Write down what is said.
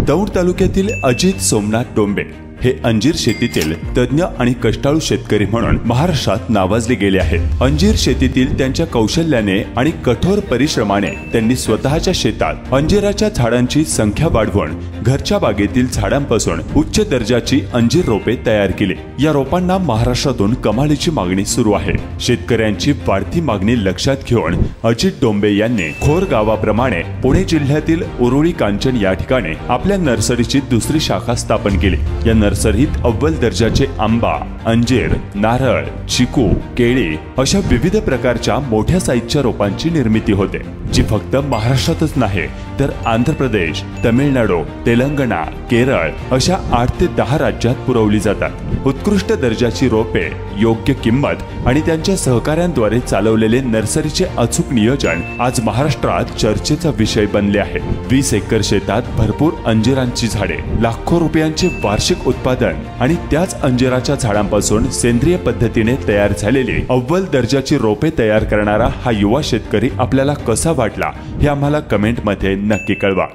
दौंड तालुक्यातील अजित सोमनाथ डोंबे हे अंजीर शेतीतील तज्ञ आणि कष्टाळू शेतकरी म्हणून महाराष्ट्रात नावाजले गेले आहेत। अंजीर शेतीतील त्यांच्या कौशल्याने आणि कठोर परिश्रमाने त्यांनी स्वतःच्या शेतात अंजिराच्या झाडांची संख्या वाढवून घरच्या बागेतील झाडांपासून उच्च दर्जाची अंजीर रोपे तयार केली। या रोपांना महाराष्ट्रातून कमालीची मागणी सुरू आहे। शेतकऱ्यांची वाढती मागणी लक्षात घेऊन अजित डोंबे यांनी खोर गावाप्रमाणे पुणे जिल्ह्यातील उरुळी कांचन या ठिकाणी आपल्या नर्सरीची दुसरी शाखा स्थापन केली। या नर्सरीत अव्वल दर्जाचे आंबा, अंजीर, नारळ, चिकू, केळी अशा विविध प्रकारच्या मोठ्या साईजच्या रोपांची निर्मिती होते, जी फक्त महाराष्ट्रातच नाही तर आंध्र प्रदेश, तमिळनाडू, तेलंगणा, केरळ अशा 8 ते 10 राज्यात पुरवली जातात। उत्कृष्ट दर्जाची रोपे, योग्य किंमत आणि त्यांच्या सहकाऱ्यांद्वारे चालवलेले नर्सरीचे अचूक नियोजन आज महाराष्ट्रात चर्चेचा विषय बनले आहे। 20 एकर शेतात भरपूर अंजिरांची झाडे, लाखो रुपयांचे वार्षिक उत्पादन आणि त्याच अंजिराच्या झाडांपासून सेंद्रिय पद्धतीने तयार झालेली अव्वल दर्जाची रोपे तयार करणारा हा युवा शेतकरी आपल्याला कसा वाटला हे आम्हाला कमेंट मध्ये नक्की कळवा।